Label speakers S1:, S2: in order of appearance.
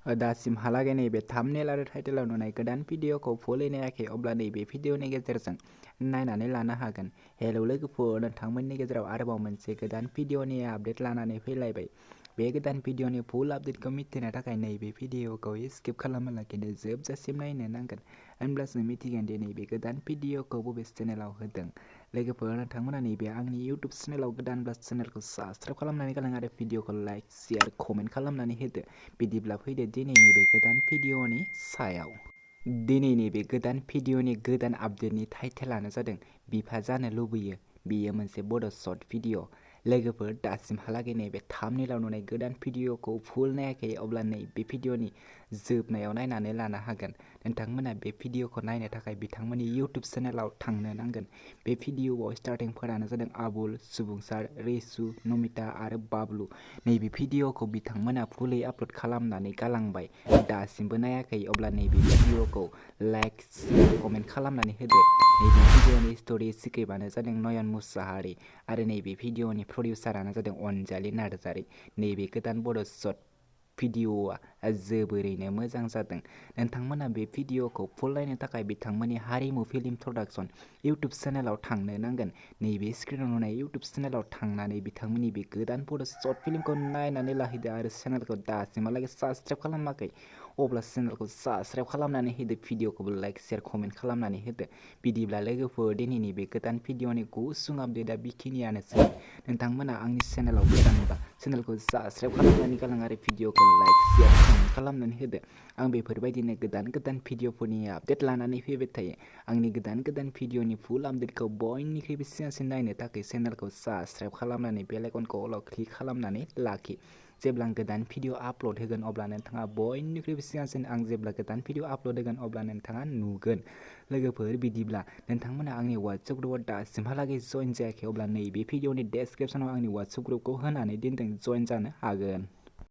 S1: दासिमहालागै नैबे थाम्बनेल आरो टाइटेलाव नुनाय गोदान भिडिअखौ फुलै नायाखै अब्ला नैबे भिडिअनि गेजेरजों नायनानै लानो हागोन। हेलौ लोगोफोर, नोंथांमोननि गेजेराव आरोबाव मोनसे गोदान भिडिअनि आपडेट लानानै फैलायबाय। बे गोदान भिडिअनि फुल आपडेटखौ मिथिनो थाखाय नैबे भिडिअखौ स्किप खालामालासिनो जोबजासिम नायनो नांगोन, होनब्लासो मिथिगोन दि नैबे गोदान भिडिअखौ बबे चेनेलाव होदों। लोगोफोर, नोंथांमोना नैबे आंनि इउटुब चेनेलाव गोदानब्ला चेनेलखौ साबस्क्राइब खालामनानै गालां आरो भिडिअखौ लाइक, शेयार, कमेन्ट खालामनानै होदो। बिदिब्ला फैदो दिनैनि बे गोदान भिडिअनि सायाव। दिनैनि बे गोदान भिडिअनि गोदान आपडेटनि टाइटेलानो जादों बिफा जानो लुबैयो। बेयो मोनसे बड' शर्ट भिडिअ। लोगोफोर, दासिमहालागै नैबे थाम्बनेलाव नुनाय गोदान भिडिअखौ फुल नायाखै अब्ला नैबे भिडिअनि जोबनायाव नायनानै लानो हागोन। नोंथांमोना बे भिडिअखौ नायनो थाखाय बिथांमोननि इउटुब चेनेलाव थांनो नांगोन। बे भिडिअआव स्टार्टिंफोरानो जादों आबुल, सुबुंसार, रिसु, नमिता आरो बाबलु। नैबे भिडिअखौ बिथांमोना फुलै आपल'ड खालामनानै गालांबाय। दासिमबो नायाखै अब्ला नैबे भिडिअखौ लाइक, शेयार, कमेन्ट खालामनानै होदो। नैबे भिडिअनि स्ट'रि स्क्रिप्टआनो जादों नयन मुसाहारि आरो नैबे भिडिअनि प्रडिउसारानो जादों अनजालि नार्जारि। नैबे गोदान बड' शर्ट भिडिअआ जोबोरैनो मोजां जादों। नोंथांमोना बे भिडिअखौ फुल नायनो थाखाय बिथांमोननि हारिमु फिल्म प्रडाक्शन इउटुब चेनेलाव थांनो नांगोन। नैबे स्क्रिनाव नुनाय इउटुब चेनेलाव थांनानै बिथांमोननि बे गोदान बड' शर्ट फिल्मखौ नायनानै लाहैदो आरो चेनेलखौ दासिमहालागै साबस्क्राइब खालामाखै अब्ला चेनेलखौ साबस्क्राइब खालामनानै होदो, भिडिअखौबो लाइक, शेयार, कमेन्ट खालामनानै होदो। बिदिब्ला लोगोफोर, दिनैनि बे गोदान भिडिअनि गुसुं आपडेटआ बेखिनियानोसै। नोंथांमोना आंनि चेनेलाव गोदानबा चेनेलखौ साबस्क्राइब खालामनानै गालां आरो भिडिअखौ लाइक, शेयार, कमेन्ट खालामनानै होदो। आं बेफोरबायदिनो गोदान भिडिअफोरनि आपडेट लानानै फैबाय थायो। आंनि गोदान भिडिअनि फुल आपडेटखौ बयनिख्रुइबो सिगांसिन नायनो थाखाय चेनेलखौ साबस्क्राइब खालामनानै बेल आइकनखौ अलाव क्लिक खालामनानै लाखि। जेब्ला आं गोदान भिडिअ आपल'ड होगोन अब्ला नोंथाङा बयनिख्रुइबो सिगांसिन आं जेब्ला गोदान भिडिअ आपल'ड होगोन अब्ला नोंथाङा नुगोन। लोगोफोर, बिदिब्ला नोंथांमोना आंनि वाट्सएप ग्रुपआव दासिमहालागै जइन जायाखै अब्ला नैबे भिडिअनि डेसक्रिपसनाव आंनि वाट्सएप ग्रुपखौ होनानै दोनदों, जइन जानो हागोन।